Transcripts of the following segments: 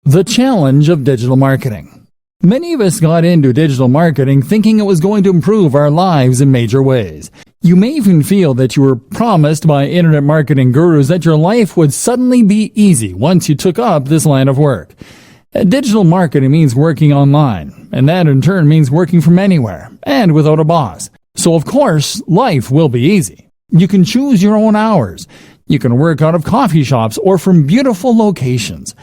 The challenge of digital marketing. Many of us got into digital marketing thinking it was going to improve our lives in major ways. You may even feel that you were promised by internet marketing gurus that your life would suddenly be easy once you took up this line of work. Digital marketing means working online, and that in turn means working from anywhere and without a boss. So of course, life will be easy. You can choose your own hours. You can work out of coffee shops or from beautiful locations.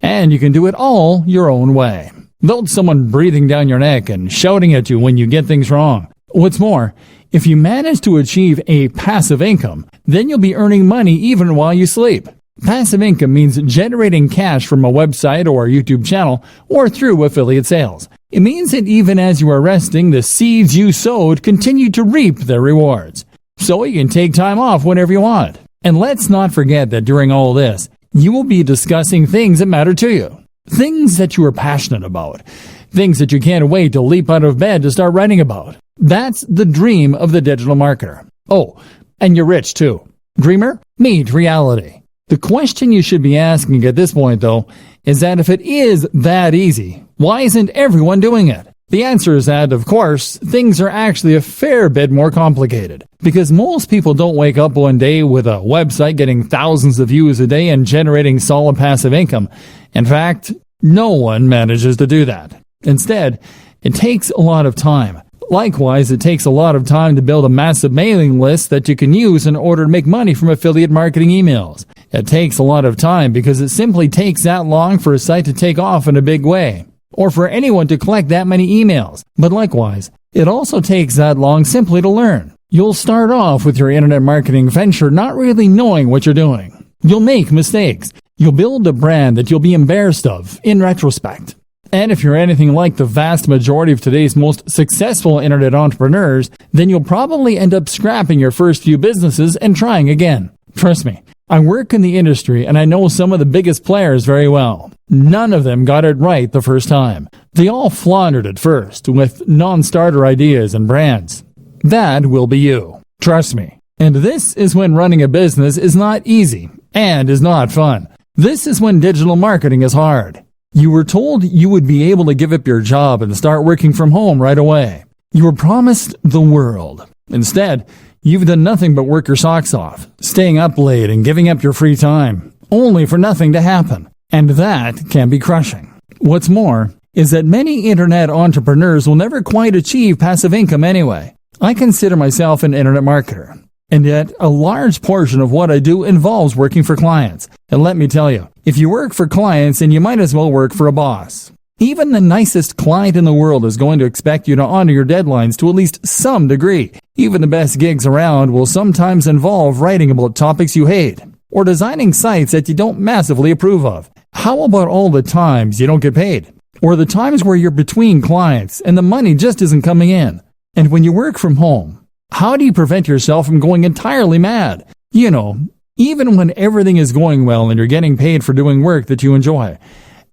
And you can do it all your own way, without someone breathing down your neck and shouting at you when you get things wrong. What's more, if you manage to achieve a passive income, then you'll be earning money even while you sleep. Passive income means generating cash from a website or a YouTube channel or through affiliate sales. It means that even as you are resting, the seeds you sowed continue to reap their rewards. So you can take time off whenever you want. And let's not forget that during all this, you will be discussing things that matter to you. Things that you are passionate about. Things that you can't wait to leap out of bed to start writing about. That's the dream of the digital marketer. Oh, and you're rich too. Dreamer, meet reality. The question you should be asking at this point, though, is that if it is that easy, why isn't everyone doing it? The answer is that, of course, things are actually a fair bit more complicated. Because most people don't wake up one day with a website getting thousands of views a day and generating solid passive income. In fact, no one manages to do that. Instead, it takes a lot of time. Likewise, it takes a lot of time to build a massive mailing list that you can use in order to make money from affiliate marketing emails. It takes a lot of time because it simply takes that long for a site to take off in a big way, or for anyone to collect that many emails. But likewise, it also takes that long simply to learn. You'll start off with your internet marketing venture not really knowing what you're doing. You'll make mistakes. You'll build a brand that you'll be embarrassed of in retrospect. And if you're anything like the vast majority of today's most successful internet entrepreneurs, then you'll probably end up scrapping your first few businesses and trying again. Trust me, I work in the industry and I know some of the biggest players very well. None of them got it right the first time. They all floundered at first with non-starter ideas and brands. That will be you. Trust me. And this is when running a business is not easy and is not fun. This is when digital marketing is hard. You were told you would be able to give up your job and start working from home right away. You were promised the world. Instead, you've done nothing but work your socks off, staying up late and giving up your free time, only for nothing to happen. And that can be crushing. What's more is that many internet entrepreneurs will never quite achieve passive income anyway. I consider myself an internet marketer, and yet a large portion of what I do involves working for clients. And let me tell you, if you work for clients, then you might as well work for a boss. Even the nicest client in the world is going to expect you to honor your deadlines to at least some degree. Even the best gigs around will sometimes involve writing about topics you hate, or designing sites that you don't massively approve of. How about all the times you don't get paid? Or the times where you're between clients and the money just isn't coming in? And when you work from home, how do you prevent yourself from going entirely mad? You know, even when everything is going well and you're getting paid for doing work that you enjoy.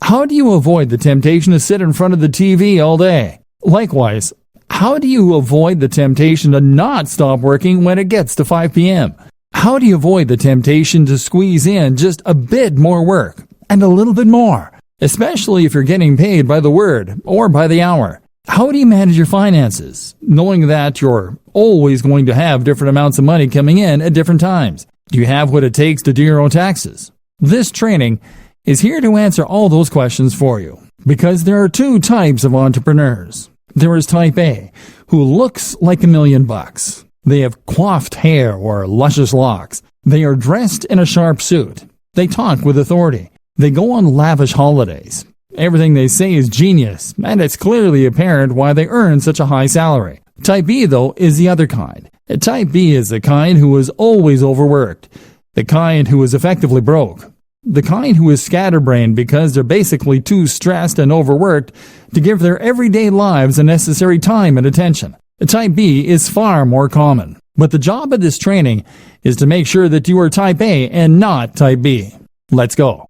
How do you avoid the temptation to sit in front of the TV all day? Likewise, how do you avoid the temptation to not stop working when it gets to 5 p.m.? How do you avoid the temptation to squeeze in just a bit more work and a little bit more, especially if you're getting paid by the word or by the hour? How do you manage your finances, knowing that you're always going to have different amounts of money coming in at different times? Do you have what it takes to do your own taxes? This training is here to answer all those questions for you, because there are two types of entrepreneurs. There is type A, who looks like $1,000,000. They have coiffed hair or luscious locks. They are dressed in a sharp suit. They talk with authority. They go on lavish holidays. Everything they say is genius, and it's clearly apparent why they earn such a high salary. Type B, though, is the other kind. Type B is the kind who is always overworked, the kind who is effectively broke, the kind who is scatterbrained because they're basically too stressed and overworked to give their everyday lives the necessary time and attention. Type B is far more common, but the job of this training is to make sure that you are Type A and not Type B. Let's go.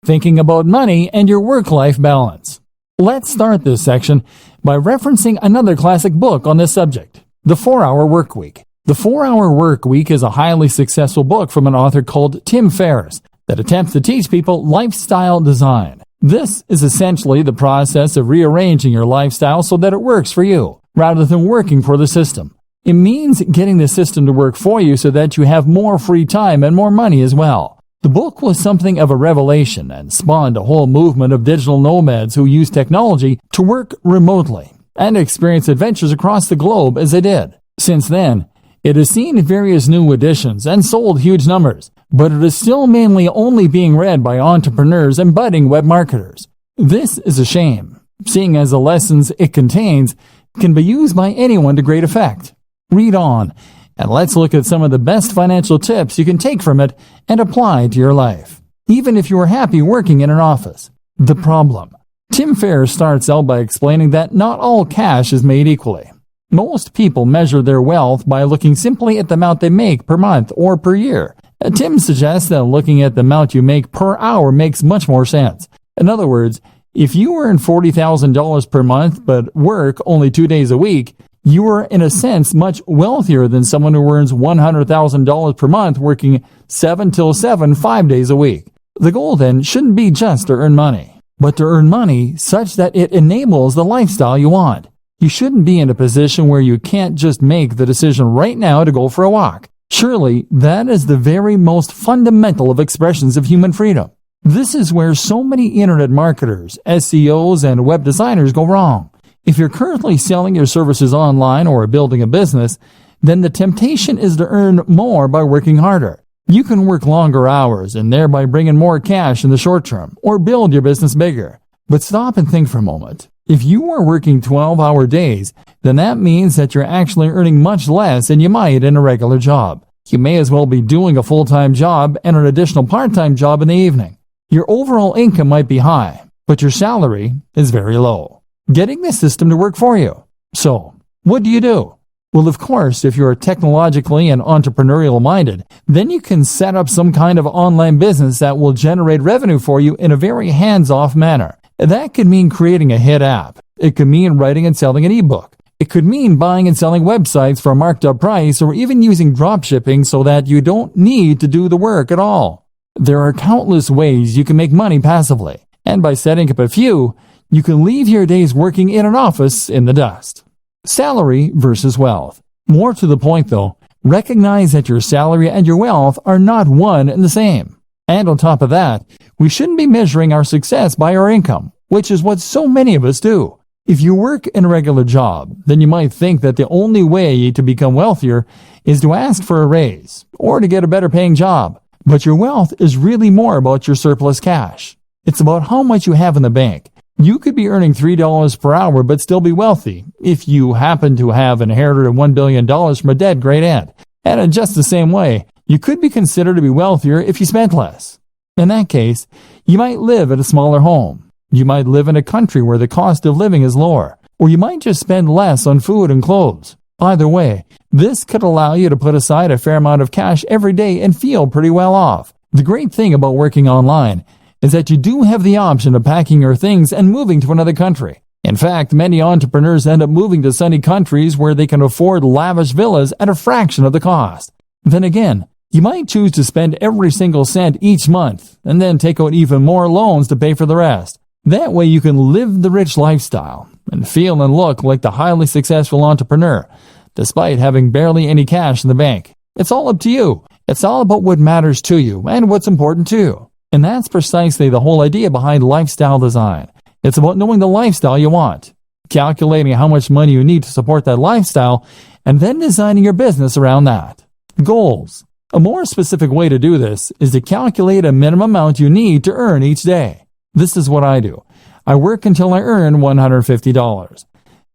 Thinking about money and your work-life balance. Let's start this section by referencing another classic book on this subject, The 4-Hour Workweek. The 4-Hour Workweek is a highly successful book from an author called Tim Ferriss. that attempts to teach people lifestyle design. This is essentially the process of rearranging your lifestyle so that it works for you, rather than working for the system. It means getting the system to work for you so that you have more free time and more money as well. The book was something of a revelation and spawned a whole movement of digital nomads who use technology to work remotely and experience adventures across the globe as they did. Since then, it has seen various new editions and sold huge numbers, but it is still mainly only being read by entrepreneurs and budding web marketers. This is a shame, seeing as the lessons it contains can be used by anyone to great effect. Read on, and let's look at some of the best financial tips you can take from it and apply to your life, even if you are happy working in an office. The problem. Tim Ferriss starts out by explaining that not all cash is made equally. Most people measure their wealth by looking simply at the amount they make per month or per year. Tim suggests that looking at the amount you make per hour makes much more sense. In other words, if you earn $40,000 per month but work only 2 days a week, you are in a sense much wealthier than someone who earns $100,000 per month working 7 till 7, 5 days a week. The goal then shouldn't be just to earn money, but to earn money such that it enables the lifestyle you want. You shouldn't be in a position where you can't just make the decision right now to go for a walk. Surely, that is the very most fundamental of expressions of human freedom. This is where so many internet marketers, SEOs, and web designers go wrong. If you're currently selling your services online or building a business, then the temptation is to earn more by working harder. You can work longer hours and thereby bring in more cash in the short term, or build your business bigger. But stop and think for a moment. If you are working 12-hour days, then that means that you're actually earning much less than you might in a regular job. You may as well be doing a full-time job and an additional part-time job in the evening. Your overall income might be high, but your salary is very low. Getting the system to work for you. So, what do you do? Well, of course, if you're technologically and entrepreneurial minded, then you can set up some kind of online business that will generate revenue for you in a very hands-off manner. That could mean creating a hit app. It could mean writing and selling an ebook. It could mean buying and selling websites for a marked up price, or even using dropshipping so that you don't need to do the work at all. There are countless ways you can make money passively, and by setting up a few, you can leave your days working in an office in the dust. Salary versus wealth. More to the point though, recognize that your salary and your wealth are not one and the same. And on top of that, we shouldn't be measuring our success by our income, which is what so many of us do. If you work in a regular job, then you might think that the only way to become wealthier is to ask for a raise or to get a better paying job. But your wealth is really more about your surplus cash. It's about how much you have in the bank. You could be earning $3 per hour but still be wealthy if you happen to have inherited $1 billion from a dead great aunt. And in just the same way, you could be considered to be wealthier if you spent less. In that case, you might live in a smaller home. You might live in a country where the cost of living is lower, or you might just spend less on food and clothes. Either way, this could allow you to put aside a fair amount of cash every day and feel pretty well off. The great thing about working online is that you do have the option of packing your things and moving to another country. In fact, many entrepreneurs end up moving to sunny countries where they can afford lavish villas at a fraction of the cost. Then again, you might choose to spend every single cent each month and then take out even more loans to pay for the rest. That way you can live the rich lifestyle and feel and look like the highly successful entrepreneur, despite having barely any cash in the bank. It's all up to you. It's all about what matters to you and what's important to you. And that's precisely the whole idea behind lifestyle design. It's about knowing the lifestyle you want, calculating how much money you need to support that lifestyle, and then designing your business around that. Goals. A more specific way to do this is to calculate a minimum amount you need to earn each day. This is what I do. I work until I earn $150.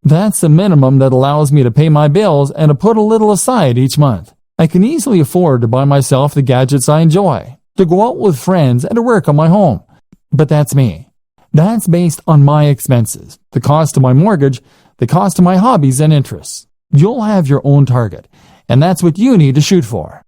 That's the minimum that allows me to pay my bills and to put a little aside each month. I can easily afford to buy myself the gadgets I enjoy, to go out with friends, and to work on my home. But that's me. That's based on my expenses, the cost of my mortgage, the cost of my hobbies and interests. You'll have your own target, and that's what you need to shoot for.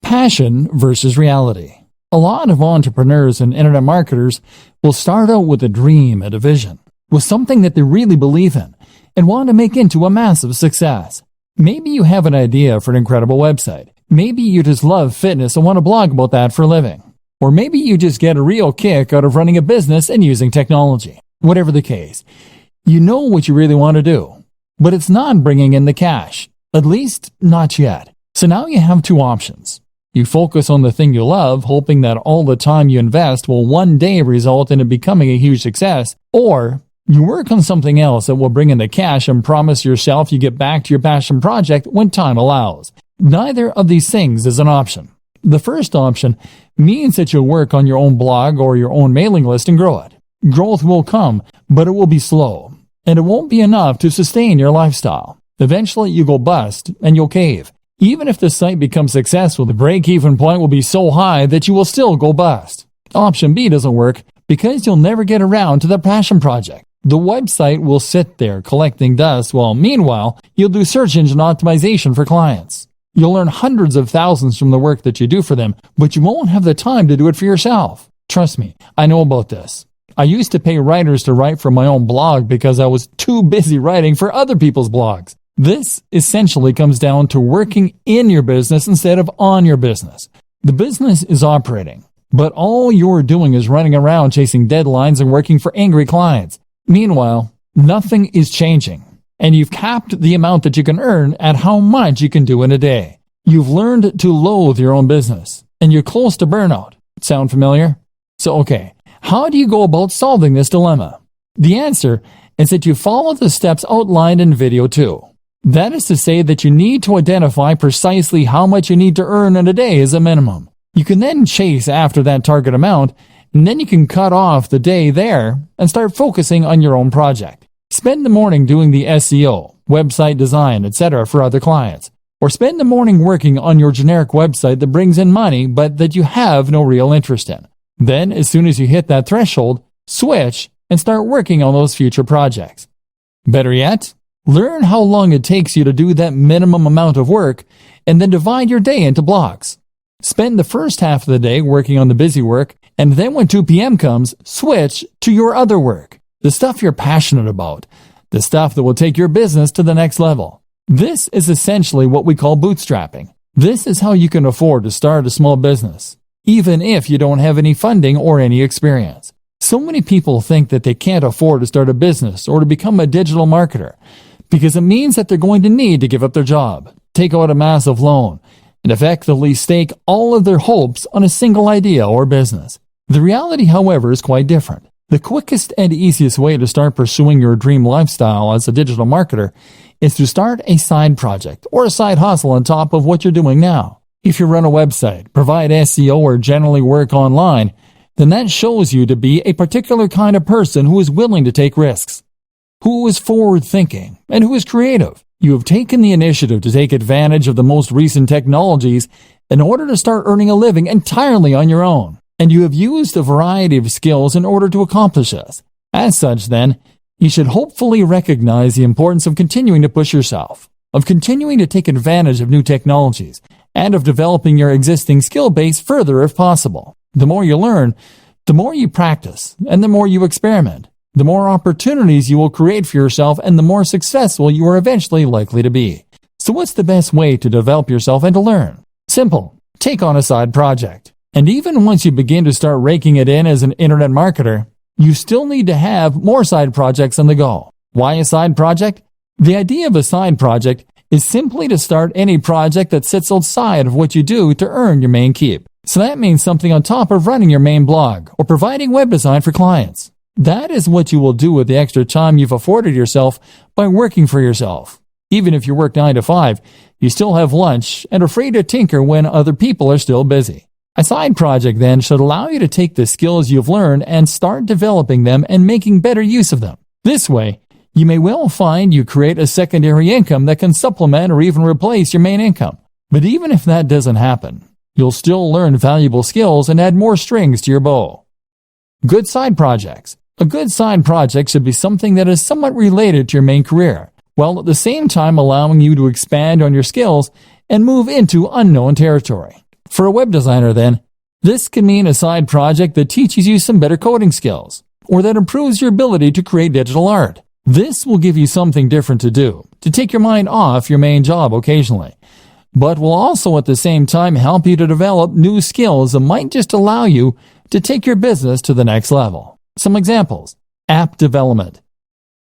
Passion versus reality. A lot of entrepreneurs and internet marketers will start out with a dream and a vision, with something that they really believe in and want to make into a massive success. Maybe you have an idea for an incredible website. Maybe you just love fitness and want to blog about that for a living. Or maybe you just get a real kick out of running a business and using technology. Whatever the case, you know what you really want to do, but it's not bringing in the cash. At least, not yet. So now you have two options. You focus on the thing you love, hoping that all the time you invest will one day result in it becoming a huge success, or you work on something else that will bring in the cash and promise yourself you get back to your passion project when time allows. Neither of these things is an option. The first option means that you'll work on your own blog or your own mailing list and grow it. Growth will come, but it will be slow, and it won't be enough to sustain your lifestyle. Eventually, you go bust and you'll cave. Even if the site becomes successful, the break-even point will be so high that you will still go bust. Option B doesn't work because you'll never get around to the passion project. The website will sit there collecting dust while meanwhile, you'll do search engine optimization for clients. You'll earn hundreds of thousands from the work that you do for them, but you won't have the time to do it for yourself. Trust me, I know about this. I used to pay writers to write for my own blog because I was too busy writing for other people's blogs. This essentially comes down to working in your business instead of on your business. The business is operating, but all you're doing is running around chasing deadlines and working for angry clients. Meanwhile, nothing is changing, and you've capped the amount that you can earn at how much you can do in a day. You've learned to loathe your own business, and you're close to burnout. Sound familiar? So, okay, how do you go about solving this dilemma? The answer is that you follow the steps outlined in video 2. That is to say that you need to identify precisely how much you need to earn in a day as a minimum. You can then chase after that target amount, and then you can cut off the day there and start focusing on your own project. Spend the morning doing the SEO, website design, etc. for other clients. Or spend the morning working on your generic website that brings in money but that you have no real interest in. Then, as soon as you hit that threshold, switch and start working on those future projects. Better yet, learn how long it takes you to do that minimum amount of work and then divide your day into blocks. Spend the first half of the day working on the busy work, and then when 2 p.m. comes, switch to your other work, the stuff you're passionate about, the stuff that will take your business to the next level. This is essentially what we call bootstrapping. This is how you can afford to start a small business, even if you don't have any funding or any experience. So many people think that they can't afford to start a business or to become a digital marketer because it means that they're going to need to give up their job, take out a massive loan, and effectively stake all of their hopes on a single idea or business. The reality, however, is quite different. The quickest and easiest way to start pursuing your dream lifestyle as a digital marketer is to start a side project or a side hustle on top of what you're doing now. If you run a website, provide SEO, or generally work online, then that shows you to be a particular kind of person who is willing to take risks, who is forward-thinking, and who is creative. You have taken the initiative to take advantage of the most recent technologies in order to start earning a living entirely on your own, and you have used a variety of skills in order to accomplish this. As such, then, you should hopefully recognize the importance of continuing to push yourself, of continuing to take advantage of new technologies, and of developing your existing skill base further if possible. The more you learn, the more you practice, and the more you experiment, the more opportunities you will create for yourself and the more successful you are eventually likely to be. So what's the best way to develop yourself and to learn? Simple. Take on a side project. And even once you begin to start raking it in as an internet marketer, you still need to have more side projects on the go. Why a side project? The idea of a side project is simply to start any project that sits outside of what you do to earn your main keep. So that means something on top of running your main blog or providing web design for clients. That is what you will do with the extra time you've afforded yourself by working for yourself. Even if you work 9 to 5, you still have lunch and are free to tinker when other people are still busy. A side project then should allow you to take the skills you've learned and start developing them and making better use of them. This way, you may well find you create a secondary income that can supplement or even replace your main income. But even if that doesn't happen, you'll still learn valuable skills and add more strings to your bow. Good side projects. A good side project should be something that is somewhat related to your main career, while at the same time allowing you to expand on your skills and move into unknown territory. For a web designer, then, this can mean a side project that teaches you some better coding skills, or that improves your ability to create digital art. This will give you something different to do, to take your mind off your main job occasionally. but will also at the same time help you to develop new skills that might just allow you to take your business to the next level. Some examples: app development.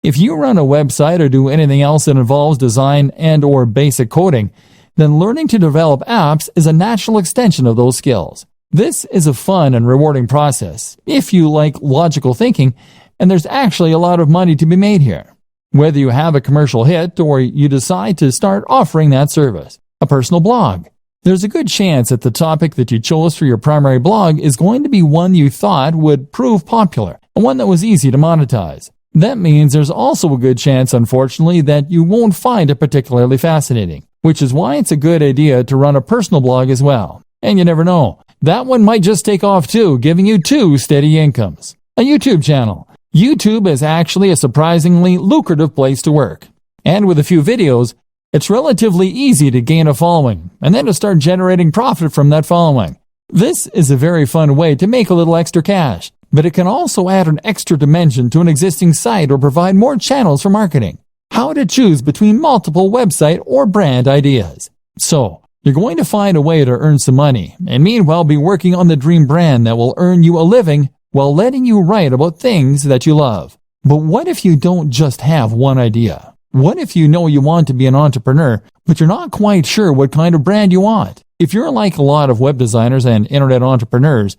If you run a website or do anything else that involves design and/or basic coding, then learning to develop apps is a natural extension of those skills. This is a fun and rewarding process if you like logical thinking, and there's actually a lot of money to be made here. Whether you have a commercial hit or you decide to start offering that service. A personal blog. There's a good chance that the topic that you chose for your primary blog is going to be one you thought would prove popular, and one that was easy to monetize. That means there's also a good chance, unfortunately, that you won't find it particularly fascinating, which is why it's a good idea to run a personal blog as well. And you never know, that one might just take off too, giving you 2 steady incomes. A YouTube channel. YouTube is actually a surprisingly lucrative place to work. And with a few videos, it's relatively easy to gain a following, and then to start generating profit from that following. This is a very fun way to make a little extra cash, but it can also add an extra dimension to an existing site or provide more channels for marketing. How to choose between multiple website or brand ideas. So, you're going to find a way to earn some money, and meanwhile be working on the dream brand that will earn you a living while letting you write about things that you love. But what if you don't just have one idea? What if you know you want to be an entrepreneur, but you're not quite sure what kind of brand you want? If you're like a lot of web designers and internet entrepreneurs,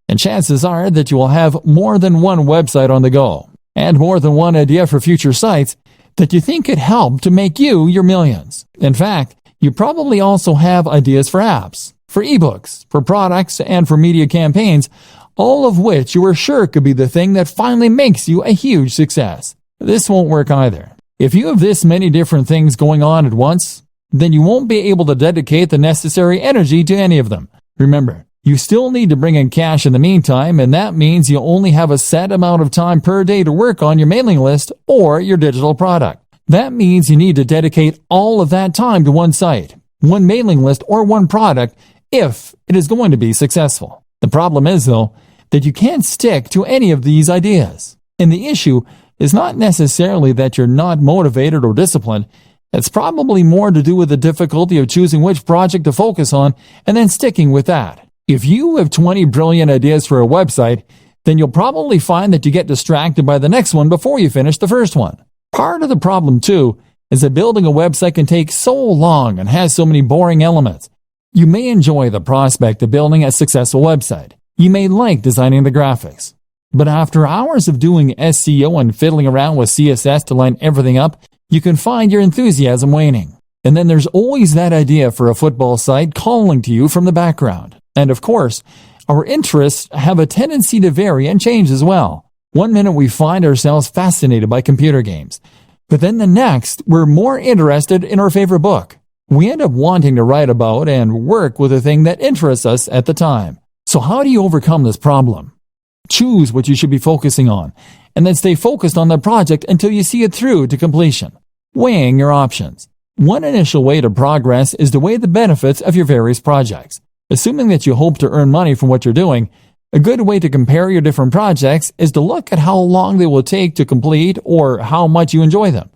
then chances are that you will have more than one website on the go, and more than one idea for future sites that you think could help to make you your millions. In fact, you probably also have ideas for apps, for ebooks, for products, and for media campaigns, all of which you are sure could be the thing that finally makes you a huge success. This won't work either. If you have this many different things going on at once, then you won't be able to dedicate the necessary energy to any of them. Remember, you still need to bring in cash in the meantime, and that means you only have a set amount of time per day to work on your mailing list or your digital product. That means you need to dedicate all of that time to one site, one mailing list, or one product if it is going to be successful. The problem is, though, that you can't stick to any of these ideas. And the issue is not necessarily that you're not motivated or disciplined. It's probably more to do with the difficulty of choosing which project to focus on and then sticking with that. If you have 20 brilliant ideas for a website, then you'll probably find that you get distracted by the next one before you finish the first one. Part of the problem, too, is that building a website can take so long and has so many boring elements. You may enjoy the prospect of building a successful website. You may like designing the graphics. But after hours of doing SEO and fiddling around with CSS to line everything up, you can find your enthusiasm waning. And then there's always that idea for a football site calling to you from the background. And of course, our interests have a tendency to vary and change as well. One minute we find ourselves fascinated by computer games, but then the next we're more interested in our favorite book. We end up wanting to write about and work with the thing that interests us at the time. So how do you overcome this problem? Choose what you should be focusing on, and then stay focused on that project until you see it through to completion. Weighing your options. One initial way to progress is to weigh the benefits of your various projects. Assuming that you hope to earn money from what you're doing, a good way to compare your different projects is to look at how long they will take to complete or how much you enjoy them,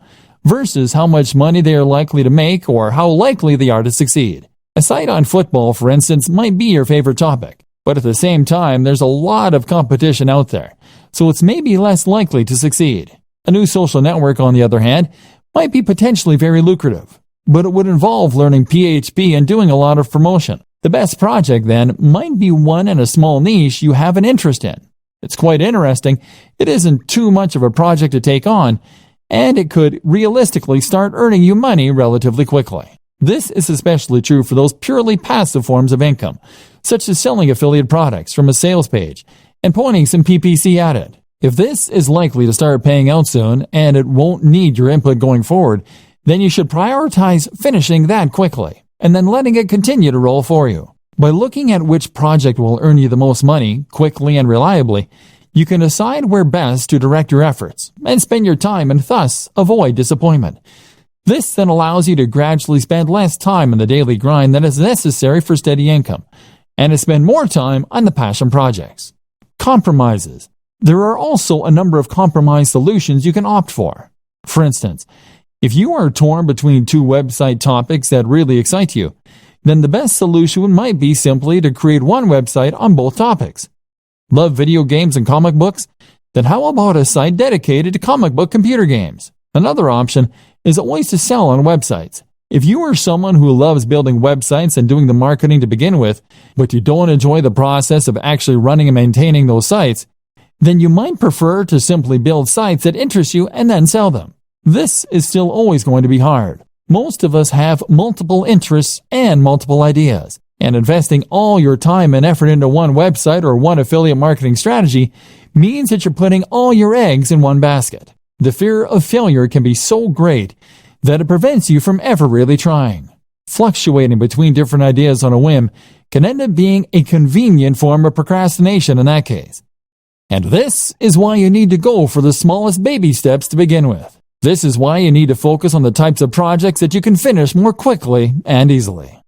versus how much money they are likely to make or how likely they are to succeed. A site on football, for instance, might be your favorite topic. But at the same time, there's a lot of competition out there, so it's maybe less likely to succeed. A new social network, on the other hand, might be potentially very lucrative, but it would involve learning PHP and doing a lot of promotion. The best project, then, might be one in a small niche you have an interest in. It's quite interesting, it isn't too much of a project to take on, and it could realistically start earning you money relatively quickly. This is especially true for those purely passive forms of income, such as selling affiliate products from a sales page and pointing some PPC at it. If this is likely to start paying out soon and it won't need your input going forward, then you should prioritize finishing that quickly and then letting it continue to roll for you. By looking at which project will earn you the most money quickly and reliably, you can decide where best to direct your efforts and spend your time and thus avoid disappointment. This then allows you to gradually spend less time in the daily grind than is necessary for steady income, and to spend more time on the passion projects. Compromises. There are also a number of compromise solutions you can opt for. For instance, if you are torn between 2 website topics that really excite you, then the best solution might be simply to create one website on both topics. Love video games and comic books? Then how about a site dedicated to comic book computer games? Another option is always to sell on websites. If you are someone who loves building websites and doing the marketing to begin with, but you don't enjoy the process of actually running and maintaining those sites, then you might prefer to simply build sites that interest you and then sell them. This is still always going to be hard. Most of us have multiple interests and multiple ideas, and investing all your time and effort into one website or one affiliate marketing strategy means that you're putting all your eggs in one basket. The fear of failure can be so great that it prevents you from ever really trying. Fluctuating between different ideas on a whim can end up being a convenient form of procrastination in that case. And this is why you need to go for the smallest baby steps to begin with. This is why you need to focus on the types of projects that you can finish more quickly and easily.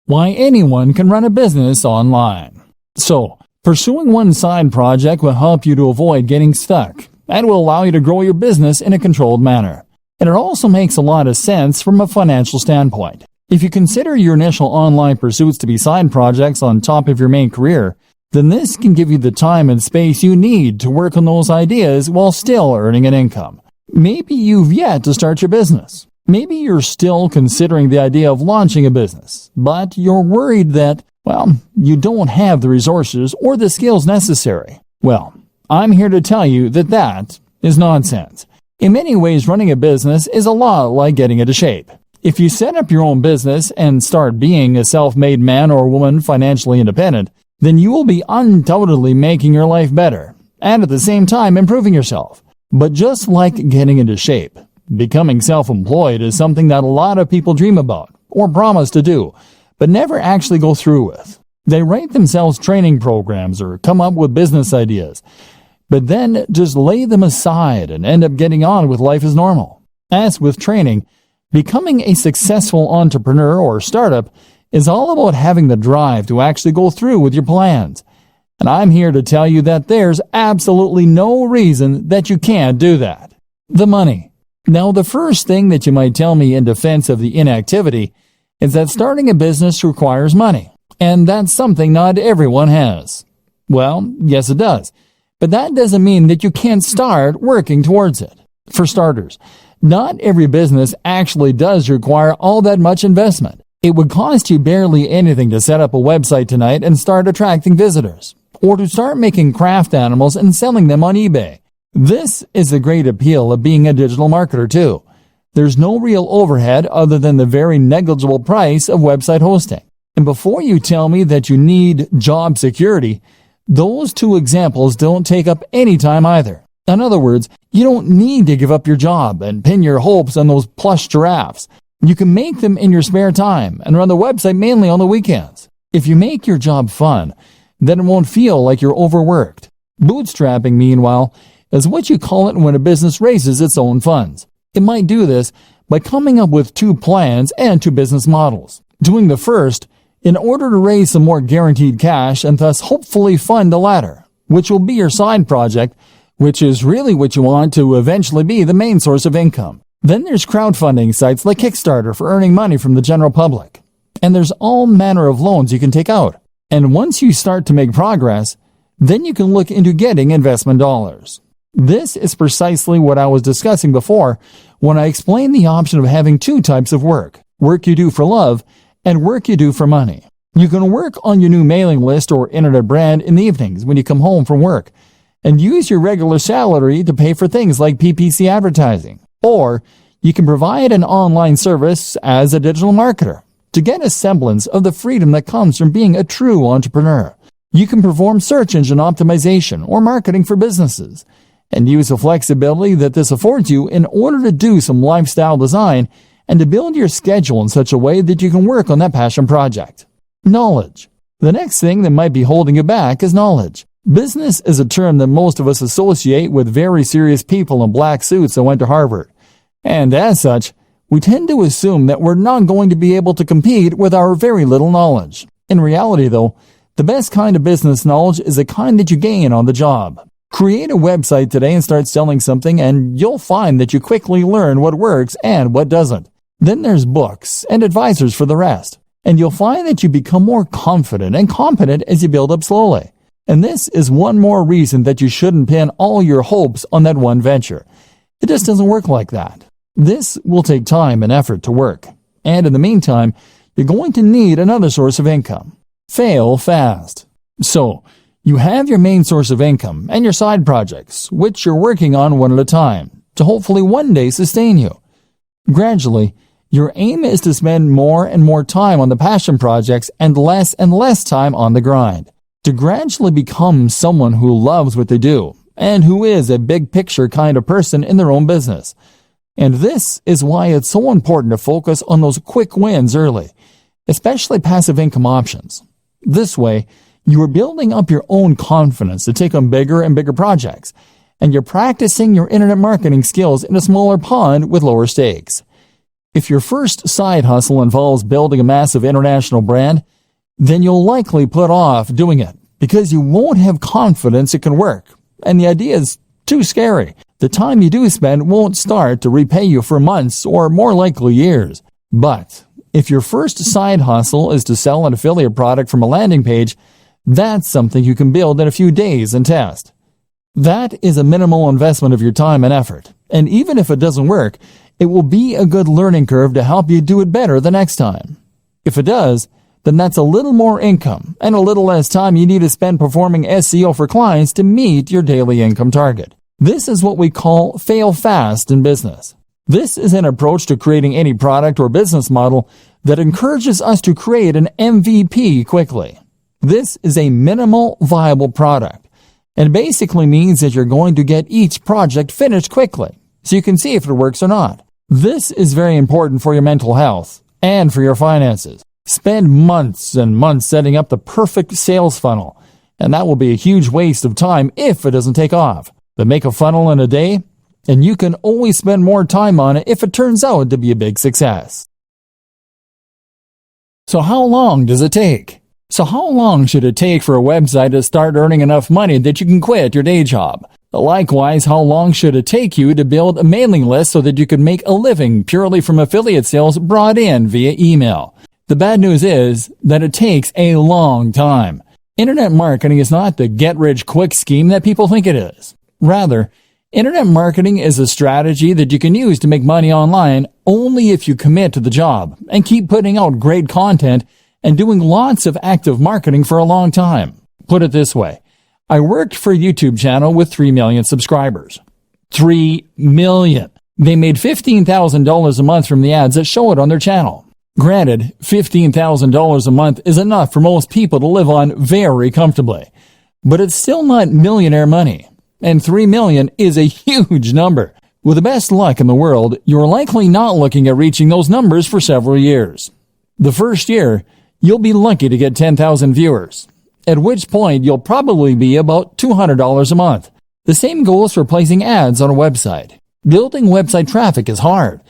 Why anyone can run a business online. So, pursuing one side project will help you to avoid getting stuck and will allow you to grow your business in a controlled manner. And it also makes a lot of sense from a financial standpoint. If you consider your initial online pursuits to be side projects on top of your main career, then this can give you the time and space you need to work on those ideas while still earning an income. Maybe you've yet to start your business. Maybe you're still considering the idea of launching a business, but you're worried that, you don't have the resources or the skills necessary. Well, I'm here to tell you that that is nonsense. In many ways, running a business is a lot like getting into shape. If you set up your own business and start being a self-made man or woman financially independent, then you will be undoubtedly making your life better and at the same time improving yourself. But just like getting into shape, becoming self-employed is something that a lot of people dream about or promise to do, but never actually go through with. They write themselves training programs or come up with business ideas, but then just lay them aside and end up getting on with life as normal. As with training, becoming a successful entrepreneur or startup is all about having the drive to actually go through with your plans. And I'm here to tell you that there's absolutely no reason that you can't do that. The money. Now, the first thing that you might tell me in defense of the inactivity is that starting a business requires money, and that's something not everyone has. Well, yes it does, but that doesn't mean that you can't start working towards it. For starters, not every business actually does require all that much investment. It would cost you barely anything to set up a website tonight and start attracting visitors, or to start making craft animals and selling them on eBay. This is the great appeal of being a digital marketer too. There's no real overhead other than the very negligible price of website hosting. And before you tell me that you need job security, those two examples don't take up any time either. In other words, you don't need to give up your job and pin your hopes on those plush giraffes. You can make them in your spare time and run the website mainly on the weekends. If you make your job fun, then it won't feel like you're overworked. Bootstrapping, meanwhile, is what you call it when a business raises its own funds. It might do this by coming up with two plans and two business models. Doing the first in order to raise some more guaranteed cash and thus hopefully fund the latter, which will be your side project, which is really what you want to eventually be the main source of income. Then there's crowdfunding sites like Kickstarter for earning money from the general public. And there's all manner of loans you can take out. And once you start to make progress, then you can look into getting investment dollars. This is precisely what I was discussing before when I explained the option of having two types of work you do for love and work you do for money. You can work on your new mailing list or internet brand in the evenings when you come home from work and use your regular salary to pay for things like PPC advertising. Or you can provide an online service as a digital marketer to get a semblance of the freedom that comes from being a true entrepreneur. You can perform search engine optimization or marketing for businesses and use the flexibility that this affords you in order to do some lifestyle design and to build your schedule in such a way that you can work on that passion project. Knowledge. The next thing that might be holding you back is knowledge. Business is a term that most of us associate with very serious people in black suits that went to Harvard. And as such, we tend to assume that we're not going to be able to compete with our very little knowledge. In reality, though, the best kind of business knowledge is the kind that you gain on the job. Create a website today and start selling something, and you'll find that you quickly learn what works and what doesn't. Then there's books and advisors for the rest. And you'll find that you become more confident and competent as you build up slowly. And this is one more reason that you shouldn't pin all your hopes on that one venture. It just doesn't work like that. This will take time and effort to work. And in the meantime, you're going to need another source of income. Fail fast. So, you have your main source of income and your side projects, which you're working on one at a time, to hopefully one day sustain you. Gradually, your aim is to spend more and more time on the passion projects and less time on the grind. To gradually become someone who loves what they do and who is a big picture kind of person in their own business. And this is why it's so important to focus on those quick wins early, especially passive income options. This way, you are building up your own confidence to take on bigger and bigger projects, and you're practicing your internet marketing skills in a smaller pond with lower stakes. If your first side hustle involves building a massive international brand, then you'll likely put off doing it because you won't have confidence it can work, and the idea is too scary. The time you do spend won't start to repay you for months or more likely years. But if your first side hustle is to sell an affiliate product from a landing page, that's something you can build in a few days and test. That is a minimal investment of your time and effort, and even if it doesn't work, it will be a good learning curve to help you do it better the next time. If it does, then that's a little more income and a little less time you need to spend performing SEO for clients to meet your daily income target. This is what we call fail fast in business. This is an approach to creating any product or business model that encourages us to create an MVP quickly. This is a minimal viable product, and basically means that you're going to get each project finished quickly, so you can see if it works or not. This is very important for your mental health and for your finances. Spend months and months setting up the perfect sales funnel, and that will be a huge waste of time if it doesn't take off. But make a funnel in a day, and you can always spend more time on it if it turns out to be a big success. So how long does it take? So how long should it take for a website to start earning enough money that you can quit your day job? Likewise, how long should it take you to build a mailing list so that you can make a living purely from affiliate sales brought in via email? The bad news is that it takes a long time. Internet marketing is not the get-rich-quick scheme that people think it is. Rather, internet marketing is a strategy that you can use to make money online only if you commit to the job and keep putting out great content and doing lots of active marketing for a long time. Put it this way, I worked for a YouTube channel with 3 million subscribers. 3 million. They made $15,000 a month from the ads that show it on their channel. Granted, $15,000 a month is enough for most people to live on very comfortably, but it's still not millionaire money. And 3 million is a huge number. With the best luck in the world, you're likely not looking at reaching those numbers for several years. The first year, you'll be lucky to get 10,000 viewers, at which point you'll probably be about $200 a month. The same goes for placing ads on a website. Building website traffic is hard.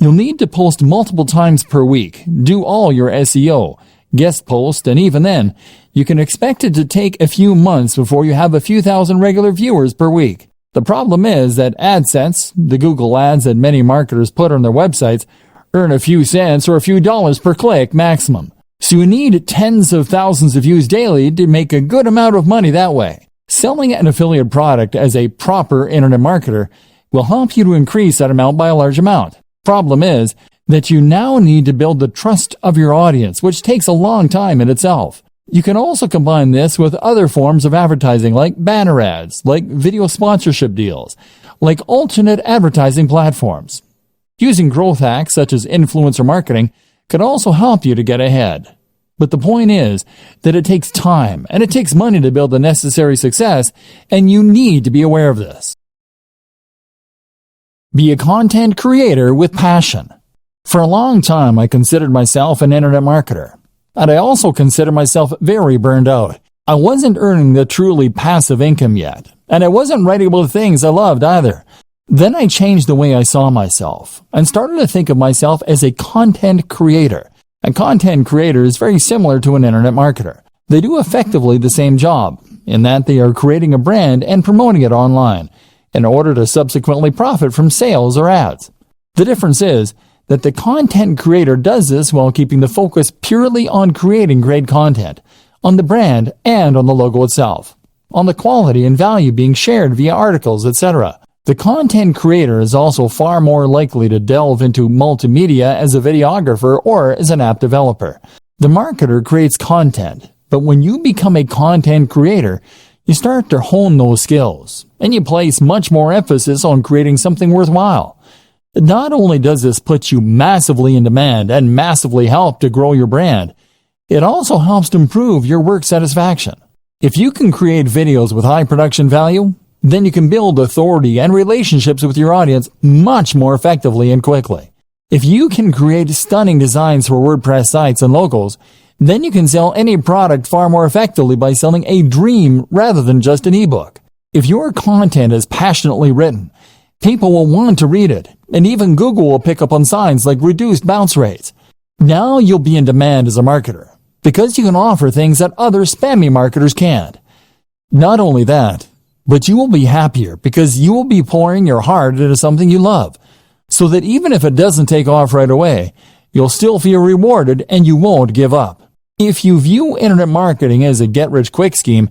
You'll need to post multiple times per week, do all your SEO, guest post, and even then, you can expect it to take a few months before you have a few thousand regular viewers per week. The problem is that AdSense, the Google ads that many marketers put on their websites, earn a few cents or a few dollars per click maximum. So you need tens of thousands of views daily to make a good amount of money that way. Selling an affiliate product as a proper internet marketer will help you to increase that amount by a large amount. Problem is that you now need to build the trust of your audience, which takes a long time in itself. You can also combine this with other forms of advertising like banner ads, like video sponsorship deals, like alternate advertising platforms. Using growth hacks such as influencer marketing can also help you to get ahead. But the point is that it takes time and it takes money to build the necessary success, and you need to be aware of this. Be a content creator with passion. For a long time, I considered myself an internet marketer, and I also consider myself very burned out. I wasn't earning the truly passive income yet, and I wasn't writing about the things I loved either. Then I changed the way I saw myself and started to think of myself as a content creator. A content creator is very similar to an internet marketer. They do effectively the same job, in that they are creating a brand and promoting it online in order to subsequently profit from sales or ads. The difference is that the content creator does this while keeping the focus purely on creating great content, on the brand and on the logo itself, on the quality and value being shared via articles, etc. The content creator is also far more likely to delve into multimedia as a videographer or as an app developer. The marketer creates content, but when you become a content creator, you start to hone those skills, and you place much more emphasis on creating something worthwhile. Not only does this put you massively in demand and massively help to grow your brand, it also helps to improve your work satisfaction. If you can create videos with high production value, then you can build authority and relationships with your audience much more effectively and quickly. If you can create stunning designs for WordPress sites and logos, then you can sell any product far more effectively by selling a dream rather than just an ebook. If your content is passionately written, people will want to read it, and even Google will pick up on signs like reduced bounce rates. Now you'll be in demand as a marketer, because you can offer things that other spammy marketers can't. Not only that, but you will be happier because you will be pouring your heart into something you love, so that even if it doesn't take off right away, you'll still feel rewarded and you won't give up. If you view internet marketing as a get-rich-quick scheme,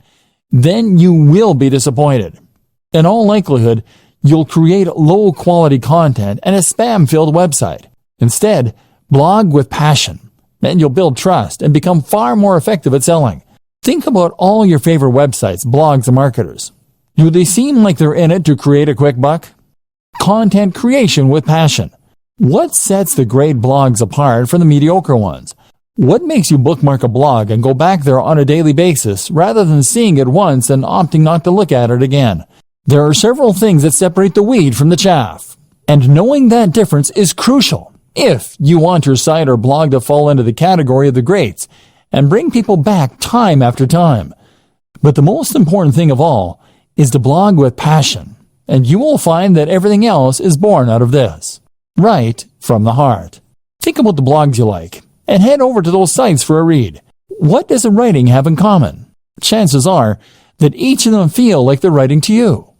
then you will be disappointed. In all likelihood, you'll create low-quality content and a spam-filled website. Instead, blog with passion, and you'll build trust and become far more effective at selling. Think about all your favorite websites, blogs, and marketers. Do they seem like they're in it to create a quick buck? Content creation with passion. What sets the great blogs apart from the mediocre ones? What makes you bookmark a blog and go back there on a daily basis rather than seeing it once and opting not to look at it again? There are several things that separate the wheat from the chaff, and knowing that difference is crucial if you want your site or blog to fall into the category of the greats and bring people back time after time. But the most important thing of all is to blog with passion, and you will find that everything else is born out of this, right from the heart. Think about the blogs you like, and head over to those sites for a read. What does the writing have in common? Chances are that each of them feel like they're writing to you.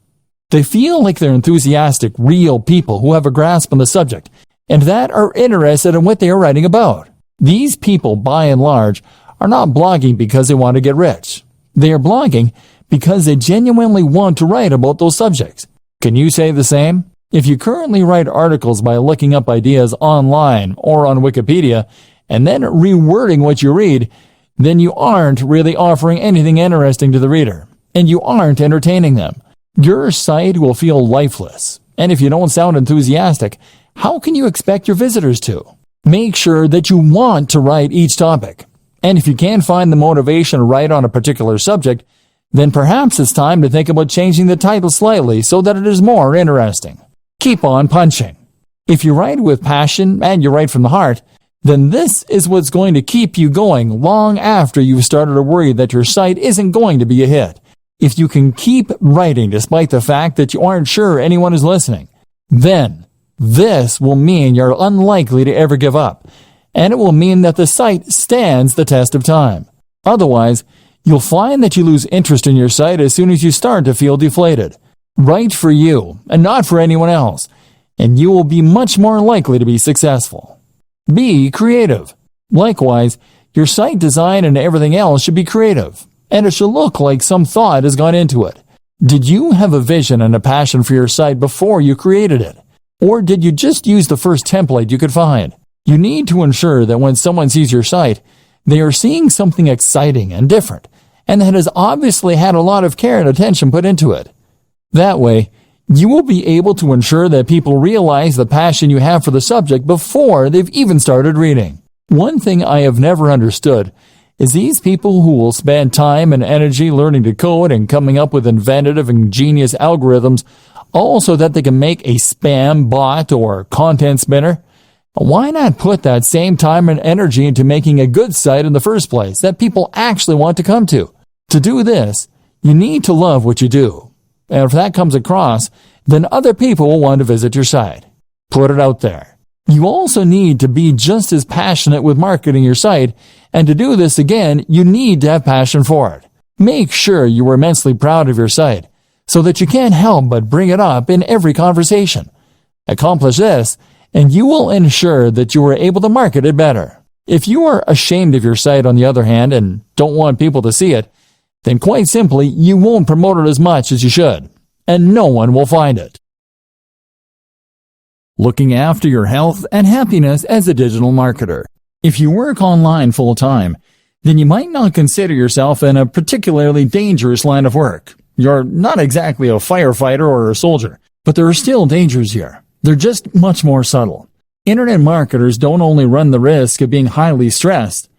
They feel like they're enthusiastic, real people who have a grasp on the subject, and that are interested in what they are writing about. These people, by and large, are not blogging because they want to get rich. They are blogging because they genuinely want to write about those subjects. Can you say the same? If you currently write articles by looking up ideas online or on Wikipedia and then rewording what you read, then you aren't really offering anything interesting to the reader, and you aren't entertaining them. Your site will feel lifeless, and if you don't sound enthusiastic, how can you expect your visitors to? Make sure that you want to write each topic, and if you can't find the motivation to write on a particular subject, then perhaps it's time to think about changing the title slightly so that it is more interesting. Keep on punching. If you write with passion and you write from the heart, then this is what's going to keep you going long after you've started to worry that your site isn't going to be a hit. If you can keep writing despite the fact that you aren't sure anyone is listening, then this will mean you're unlikely to ever give up, and it will mean that the site stands the test of time. Otherwise, you'll find that you lose interest in your site as soon as you start to feel deflated. Write for you and not for anyone else, and you will be much more likely to be successful. Be creative. Likewise, your site design and everything else should be creative, and it should look like some thought has gone into it. Did you have a vision and a passion for your site before you created it? Or did you just use the first template you could find? You need to ensure that when someone sees your site, they are seeing something exciting and different, and that has obviously had a lot of care and attention put into it. That way, you will be able to ensure that people realize the passion you have for the subject before they've even started reading. One thing I have never understood is these people who will spend time and energy learning to code and coming up with inventive and ingenious algorithms all so that they can make a spam bot or content spinner. Why not put that same time and energy into making a good site in the first place that people actually want to come to? To do this, you need to love what you do. And if that comes across, then other people will want to visit your site. Put it out there. You also need to be just as passionate with marketing your site, and to do this again, you need to have passion for it. Make sure you are immensely proud of your site, so that you can't help but bring it up in every conversation. Accomplish this, and you will ensure that you are able to market it better. If you are ashamed of your site, on the other hand, and don't want people to see it, then quite simply, you won't promote it as much as you should, and no one will find it. Looking after your health and happiness as a digital marketer. If you work online full-time, then you might not consider yourself in a particularly dangerous line of work. You're not exactly a firefighter or a soldier, but there are still dangers here. They're just much more subtle. Internet marketers don't only run the risk of being highly stressed,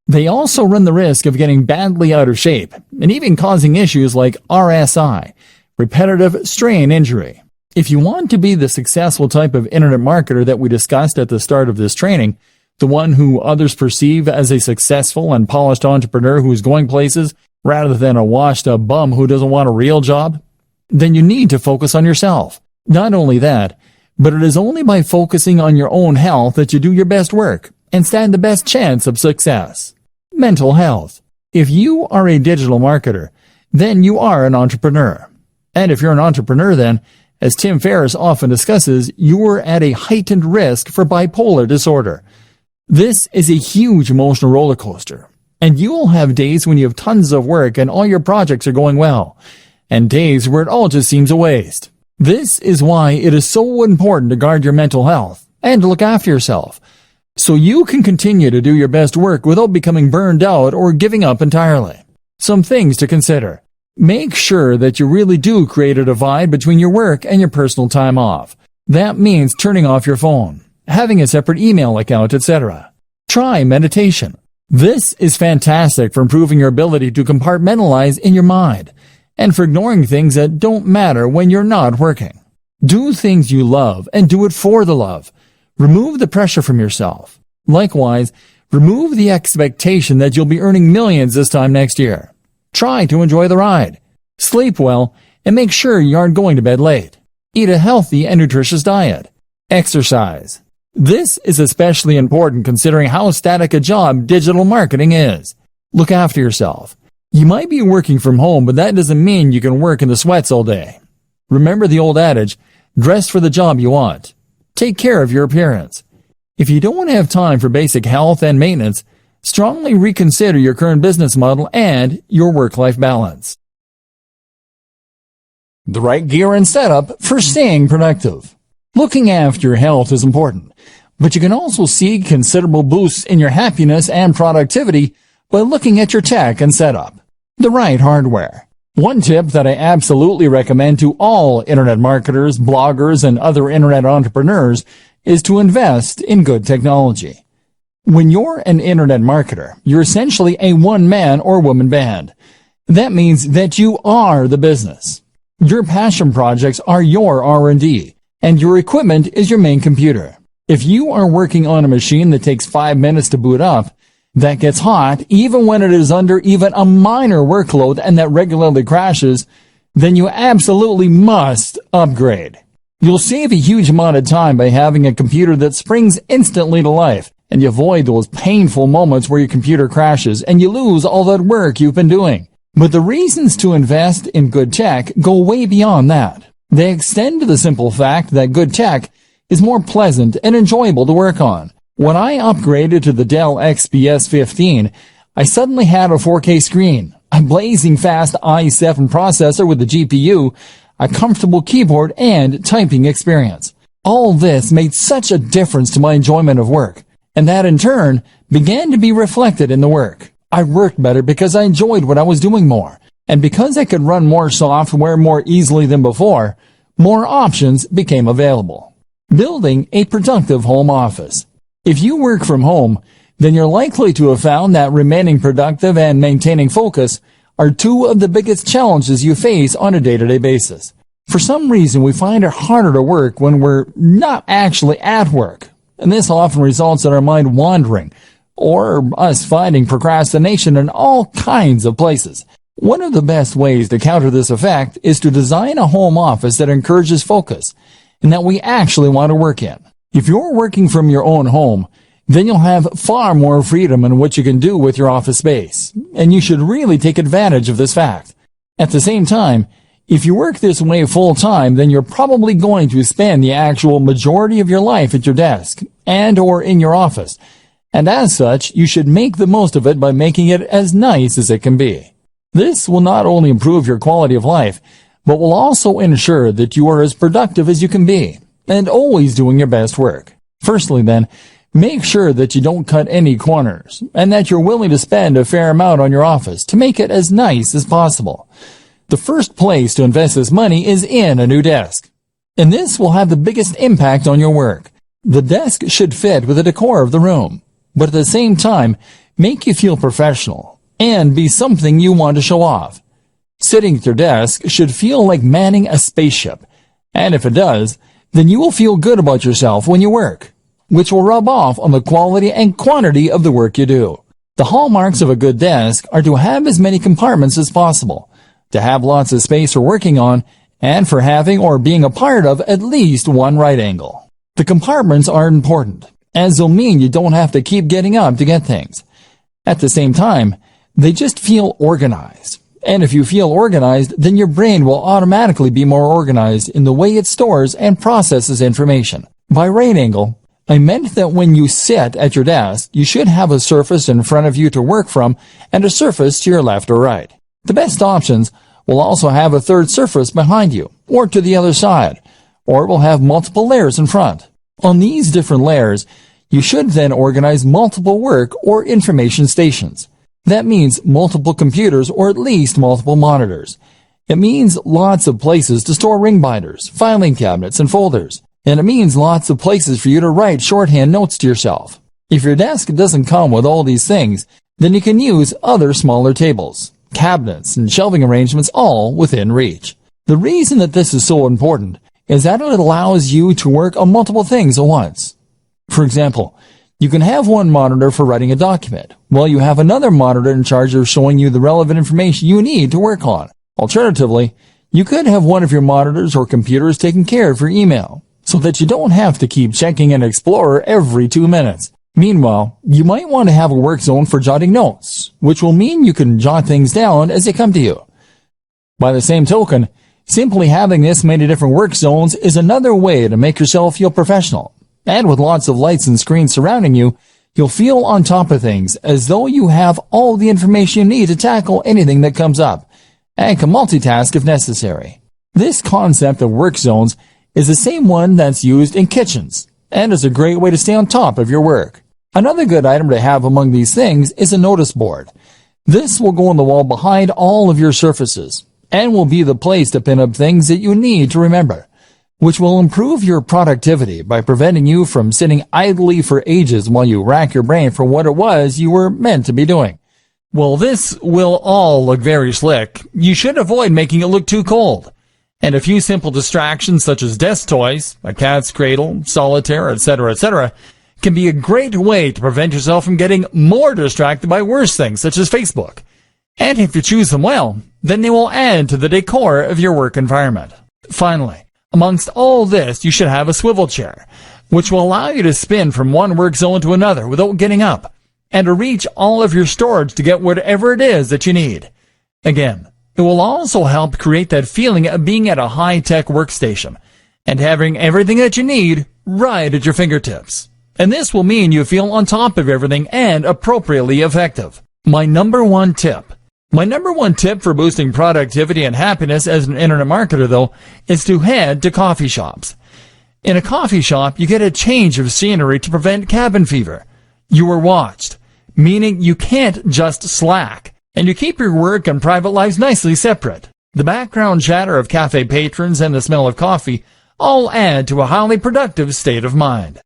they also run the risk of getting badly out of shape and even causing issues like RSI, repetitive strain injury. If you want to be the successful type of internet marketer that we discussed at the start of this training, the one who others perceive as a successful and polished entrepreneur who is going places rather than a washed-up bum who doesn't want a real job, then you need to focus on yourself. Not only that, but it is only by focusing on your own health that you do your best work and stand the best chance of success. Mental health. If you are a digital marketer, then you are an entrepreneur. And if you're an entrepreneur, then, as Tim Ferriss often discusses, you are at a heightened risk for bipolar disorder. This is a huge emotional roller coaster, and you will have days when you have tons of work and all your projects are going well, and days where it all just seems a waste. This is why it is so important to guard your mental health and to look after yourself, so you can continue to do your best work without becoming burned out or giving up entirely. Some things to consider. Make sure that you really do create a divide between your work and your personal time off. That means turning off your phone, having a separate email account, etc. Try meditation. This is fantastic for improving your ability to compartmentalize in your mind and for ignoring things that don't matter when you're not working. Do things you love and do it for the love. Remove the pressure from yourself. Likewise, remove the expectation that you'll be earning millions this time next year. Try to enjoy the ride. Sleep well and make sure you aren't going to bed late. Eat a healthy and nutritious diet. Exercise. This is especially important considering how static a job digital marketing is. Look after yourself. You might be working from home, but that doesn't mean you can work in the sweats all day. Remember the old adage, dress for the job you want. Take care of your appearance. If you don't have time for basic health and maintenance, strongly reconsider your current business model and your work-life balance. The right gear and setup for staying productive. Looking after your health is important, but you can also see considerable boosts in your happiness and productivity by looking at your tech and setup. The right hardware. One tip that I absolutely recommend to all internet marketers, bloggers, and other internet entrepreneurs is to invest in good technology. When you're an internet marketer, you're essentially a one-man or woman band. That means that you are the business. Your passion projects are your R&D, and your equipment is your main computer. If you are working on a machine that takes 5 minutes to boot up, that gets hot even when it is under even a minor workload and that regularly crashes, then you absolutely must upgrade. You'll save a huge amount of time by having a computer that springs instantly to life, and you avoid those painful moments where your computer crashes and you lose all that work you've been doing. But the reasons to invest in good tech go way beyond that. They extend to the simple fact that good tech is more pleasant and enjoyable to work on. When I upgraded to the Dell XPS 15, I suddenly had a 4K screen, a blazing fast i7 processor with a GPU, a comfortable keyboard, and typing experience. All this made such a difference to my enjoyment of work, and that in turn began to be reflected in the work. I worked better because I enjoyed what I was doing more, and because I could run more software more easily than before, more options became available. Building a productive home office. If you work from home, then you're likely to have found that remaining productive and maintaining focus are two of the biggest challenges you face on a day-to-day basis. For some reason, we find it harder to work when we're not actually at work, and this often results in our mind wandering, or us finding procrastination in all kinds of places. One of the best ways to counter this effect is to design a home office that encourages focus, and that we actually want to work in. If you're working from your own home, then you'll have far more freedom in what you can do with your office space, and you should really take advantage of this fact. At the same time, If you work this way full-time, then you're probably going to spend the actual majority of your life at your desk and or in your office. And as such, you should make the most of it by making it as nice as it can be. This will not only improve your quality of life, but will also ensure that you are as productive as you can be, and always doing your best work. Firstly then, make sure that you don't cut any corners, and that you're willing to spend a fair amount on your office to make it as nice as possible. The first place to invest this money is in a new desk, and this will have the biggest impact on your work. The desk should fit with the decor of the room, but at the same time, make you feel professional, and be something you want to show off. Sitting at your desk should feel like manning a spaceship, and if it does, then you will feel good about yourself when you work, which will rub off on the quality and quantity of the work you do. The hallmarks of a good desk are to have as many compartments as possible, to have lots of space for working on, and for having or being a part of at least one right angle. The compartments are important, as they'll mean you don't have to keep getting up to get things. At the same time, they just feel organized. And if you feel organized, then your brain will automatically be more organized in the way it stores and processes information. By right angle, I meant that when you sit at your desk, you should have a surface in front of you to work from and a surface to your left or right. The best options will also have a third surface behind you, or to the other side, or it will have multiple layers in front. On these different layers, you should then organize multiple work or information stations. That means multiple computers or at least multiple monitors. It means lots of places to store ring binders, filing cabinets, and folders. And it means lots of places for you to write shorthand notes to yourself. If your desk doesn't come with all these things, then you can use other smaller tables, cabinets, and shelving arrangements all within reach. The reason that this is so important is that it allows you to work on multiple things at once. For example, you can have one monitor for writing a document, while you have another monitor in charge of showing you the relevant information you need to work on. Alternatively, you could have one of your monitors or computers taking care of your email, so that you don't have to keep checking an Explorer every 2 minutes. Meanwhile, you might want to have a work zone for jotting notes, which will mean you can jot things down as they come to you. By the same token, simply having this many different work zones is another way to make yourself feel professional. And with lots of lights and screens surrounding you, you'll feel on top of things as though you have all the information you need to tackle anything that comes up, and can multitask if necessary. This concept of work zones is the same one that's used in kitchens, and is a great way to stay on top of your work. Another good item to have among these things is a notice board. This will go on the wall behind all of your surfaces, and will be the place to pin up things that you need to remember, which will improve your productivity by preventing you from sitting idly for ages while you rack your brain for what it was you were meant to be doing. Well, this will all look very slick. You should avoid making it look too cold. And a few simple distractions such as desk toys, a cat's cradle, solitaire, etc., can be a great way to prevent yourself from getting more distracted by worse things such as Facebook. And if you choose them well, then they will add to the decor of your work environment. Finally, amongst all this, you should have a swivel chair, which will allow you to spin from one work zone to another without getting up, and to reach all of your storage to get whatever it is that you need. Again, it will also help create that feeling of being at a high-tech workstation, and having everything that you need right at your fingertips. And this will mean you feel on top of everything and appropriately effective. My number one tip for boosting productivity and happiness as an internet marketer, though, is to head to coffee shops. In a coffee shop, you get a change of scenery to prevent cabin fever. You are watched, meaning you can't just slack, and you keep your work and private lives nicely separate. The background chatter of cafe patrons and the smell of coffee all add to a highly productive state of mind.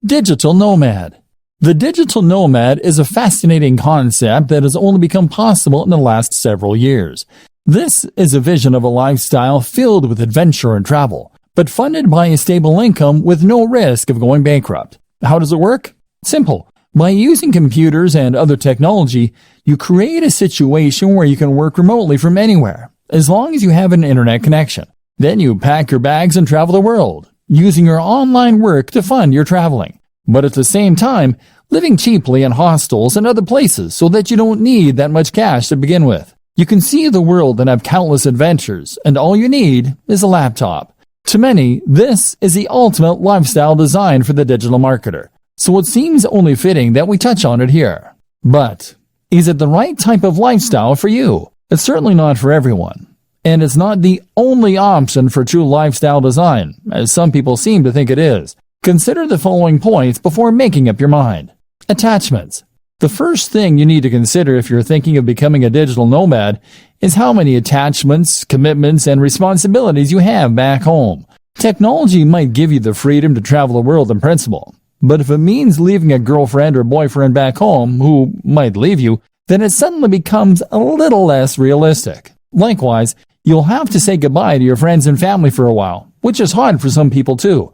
Digital nomad. The digital nomad is a fascinating concept that has only become possible in the last several years. This is a vision of a lifestyle filled with adventure and travel, but funded by a stable income with no risk of going bankrupt. How does it work? Simple. By using computers and other technology, you create a situation where you can work remotely from anywhere, as long as you have an internet connection. Then you pack your bags and travel the world, using your online work to fund your traveling, but at the same time, living cheaply in hostels and other places so that you don't need that much cash to begin with. You can see the world and have countless adventures, and all you need is a laptop. To many, this is the ultimate lifestyle design for the digital marketer, so it seems only fitting that we touch on it here. But is it the right type of lifestyle for you? It's certainly not for everyone. And it's not the only option for true lifestyle design, as some people seem to think it is. Consider the following points before making up your mind. Attachments. The first thing you need to consider if you're thinking of becoming a digital nomad is how many attachments, commitments, and responsibilities you have back home. Technology might give you the freedom to travel the world in principle, but if it means leaving a girlfriend or boyfriend back home who might leave you, then it suddenly becomes a little less realistic. Likewise, you'll have to say goodbye to your friends and family for a while, which is hard for some people too.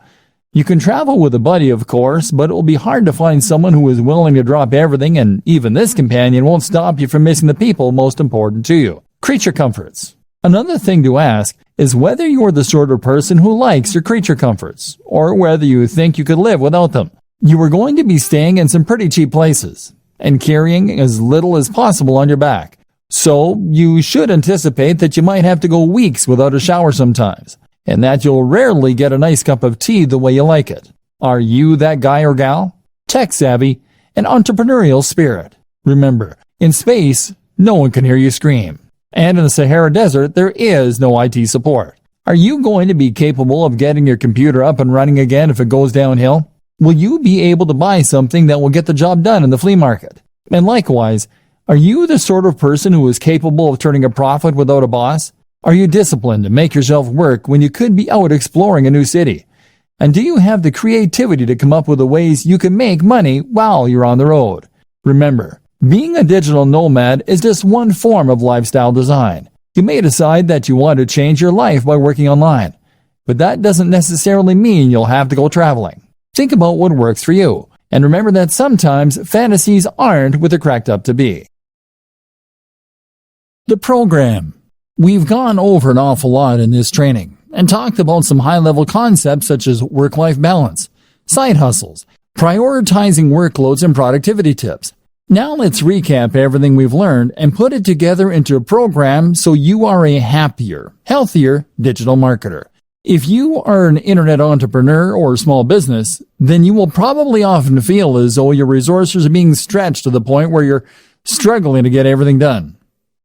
You can travel with a buddy, of course, but it will be hard to find someone who is willing to drop everything, and even this companion won't stop you from missing the people most important to you. Creature comforts. Another thing to ask is whether you're the sort of person who likes your creature comforts, or whether you think you could live without them. You are going to be staying in some pretty cheap places, and carrying as little as possible on your back. So, you should anticipate that you might have to go weeks without a shower sometimes, and that you'll rarely get a nice cup of tea the way you like it. Are you that guy or gal? Tech savvy and entrepreneurial spirit. Remember, in space, no one can hear you scream. And in the Sahara Desert, there is no IT support. Are you going to be capable of getting your computer up and running again if it goes downhill? Will you be able to buy something that will get the job done in the flea market? And likewise, are you the sort of person who is capable of turning a profit without a boss? Are you disciplined to make yourself work when you could be out exploring a new city? And do you have the creativity to come up with the ways you can make money while you're on the road? Remember, being a digital nomad is just one form of lifestyle design. You may decide that you want to change your life by working online, but that doesn't necessarily mean you'll have to go traveling. Think about what works for you, and remember that sometimes fantasies aren't what they're cracked up to be. The program. We've gone over an awful lot in this training and talked about some high-level concepts such as work-life balance, side hustles, prioritizing workloads, and productivity tips. Now let's recap everything we've learned and put it together into a program so you are a happier, healthier digital marketer. If you are an internet entrepreneur or small business, then you will probably often feel as though your resources are being stretched to the point where you're struggling to get everything done.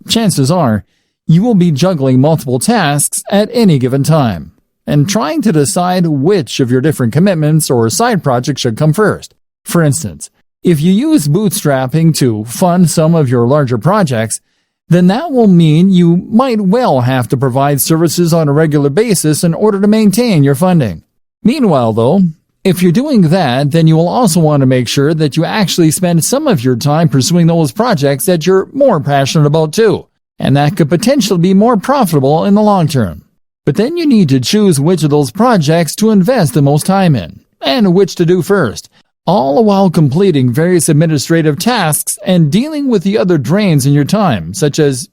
Chances are, you will be juggling multiple tasks at any given time and trying to decide which of your different commitments or side projects should come first. For instance, if you use bootstrapping to fund some of your larger projects, then that will mean you might well have to provide services on a regular basis in order to maintain your funding. Meanwhile, though, if you're doing that, then you will also want to make sure that you actually spend some of your time pursuing those projects that you're more passionate about too, and that could potentially be more profitable in the long term. But then you need to choose which of those projects to invest the most time in, and which to do first, all while completing various administrative tasks and dealing with the other drains in your time, such as,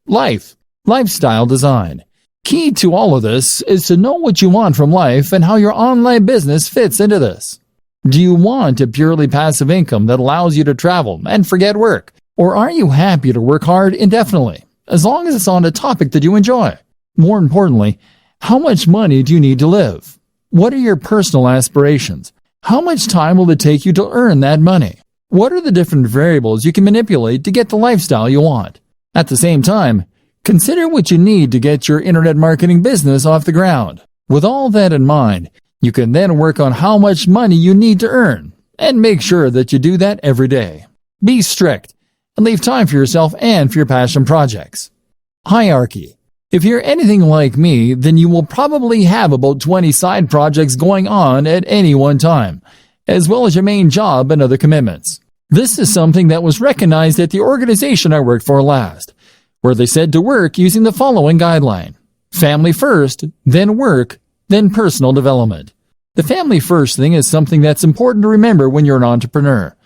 lifestyle design. Key to all of this is to know what you want from life and how your online business fits into this. Do you want a purely passive income that allows you to travel and forget work? Or are you happy to work hard indefinitely, as long as it's on a topic that you enjoy? More importantly, how much money do you need to live? What are your personal aspirations? How much time will it take you to earn that money? What are the different variables you can manipulate to get the lifestyle you want? At the same time, consider what you need to get your internet marketing business off the ground. With all that in mind, you can then work on how much money you need to earn, and make sure that you do that every day. Be strict, and leave time for yourself and for your passion projects. Hierarchy. If you're anything like me, then you will probably have about 20 side projects going on at any one time, as well as your main job and other commitments. This is something that was recognized at the organization I worked for last, where they said to work using the following guideline: family first, then work, then personal development. The family first thing is something that's important to remember when you're an entrepreneur,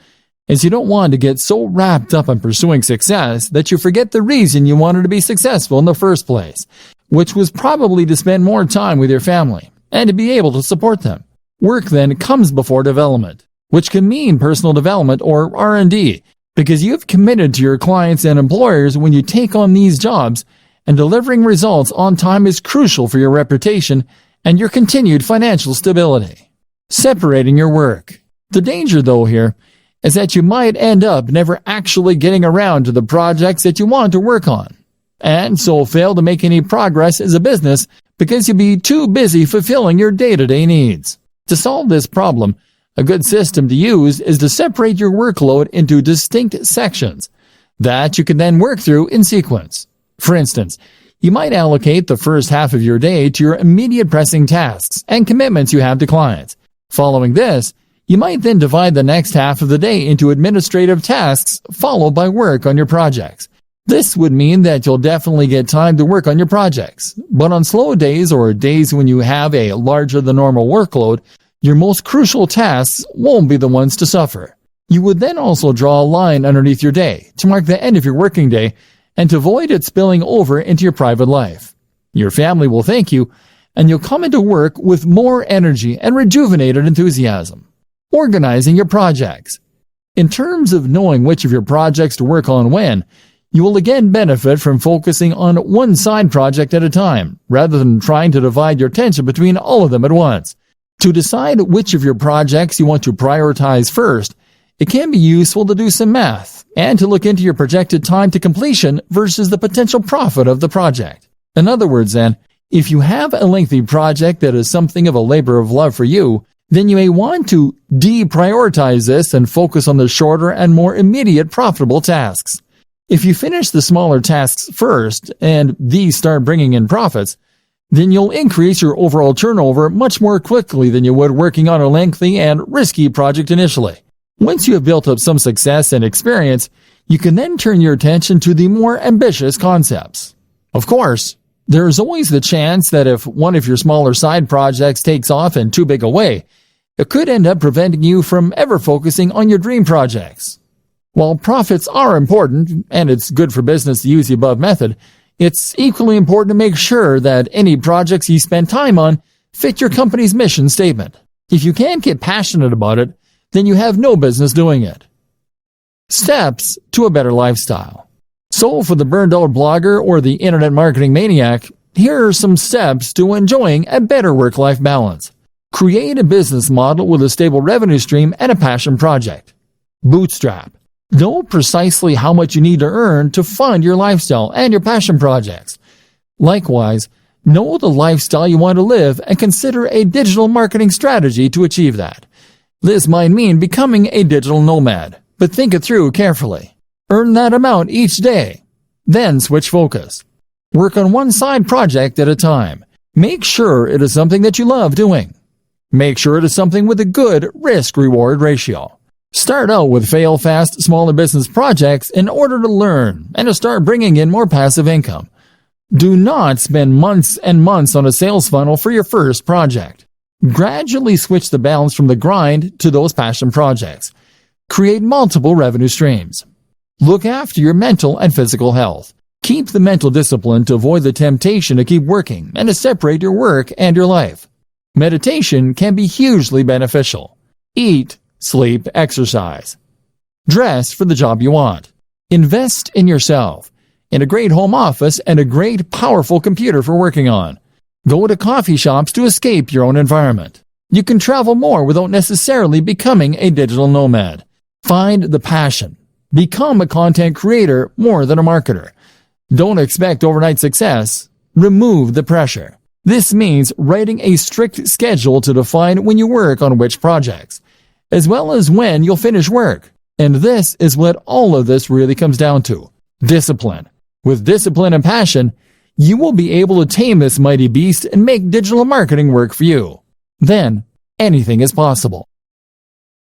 as you don't want to get so wrapped up in pursuing success that you forget the reason you wanted to be successful in the first place, which was probably to spend more time with your family and to be able to support them. Work then comes before development, which can mean personal development or R&D, because you've committed to your clients and employers when you take on these jobs, and delivering results on time is crucial for your reputation and your continued financial stability. Separating your work. The danger, though, here is that you might end up never actually getting around to the projects that you want to work on, and so fail to make any progress as a business because you'll be too busy fulfilling your day-to-day needs. To solve this problem, a good system to use is to separate your workload into distinct sections that you can then work through in sequence. For instance, you might allocate the first half of your day to your immediate pressing tasks and commitments you have to clients. Following this, you might then divide the next half of the day into administrative tasks followed by work on your projects. This would mean that you'll definitely get time to work on your projects, but on slow days or days when you have a larger than normal workload, your most crucial tasks won't be the ones to suffer. You would then also draw a line underneath your day to mark the end of your working day and to avoid it spilling over into your private life. Your family will thank you, and you'll come into work with more energy and rejuvenated enthusiasm. Organizing your projects. In terms of knowing which of your projects to work on when, you will again benefit from focusing on one side project at a time, rather than trying to divide your attention between all of them at once. To decide which of your projects you want to prioritize first, it can be useful to do some math and to look into your projected time to completion versus the potential profit of the project. In other words, then, if you have a lengthy project that is something of a labor of love for you, then you may want to deprioritize this and focus on the shorter and more immediate profitable tasks. If you finish the smaller tasks first and these start bringing in profits, then you'll increase your overall turnover much more quickly than you would working on a lengthy and risky project initially. Once you have built up some success and experience, you can then turn your attention to the more ambitious concepts. Of course, there is always the chance that if one of your smaller side projects takes off in too big a way, it could end up preventing you from ever focusing on your dream projects. While profits are important, and it's good for business to use the above method, it's equally important to make sure that any projects you spend time on fit your company's mission statement. If you can't get passionate about it, then you have no business doing it. Steps to a better lifestyle. So for the burned-out blogger or the internet marketing maniac, here are some steps to enjoying a better work-life balance. Create a business model with a stable revenue stream and a passion project. Bootstrap. Know precisely how much you need to earn to fund your lifestyle and your passion projects. Likewise, know the lifestyle you want to live and consider a digital marketing strategy to achieve that. This might mean becoming a digital nomad, but think it through carefully. Earn that amount each day. Then switch focus. Work on one side project at a time. Make sure it is something that you love doing. Make sure it is something with a good risk-reward ratio. Start out with fail-fast, smaller business projects in order to learn and to start bringing in more passive income. Do not spend months and months on a sales funnel for your first project. Gradually switch the balance from the grind to those passion projects. Create multiple revenue streams. Look after your mental and physical health. Keep the mental discipline to avoid the temptation to keep working and to separate your work and your life. Meditation can be hugely beneficial. Eat, sleep, exercise. Dress for the job you want. Invest in yourself, in a great home office and a great, powerful computer for working on. Go to coffee shops to escape your own environment. You can travel more without necessarily becoming a digital nomad. Find the passion. Become a content creator more than a marketer. Don't expect overnight success. Remove the pressure. This means writing a strict schedule to define when you work on which projects, as well as when you'll finish work. And this is what all of this really comes down to. Discipline. With discipline and passion, you will be able to tame this mighty beast and make digital marketing work for you. Then, anything is possible.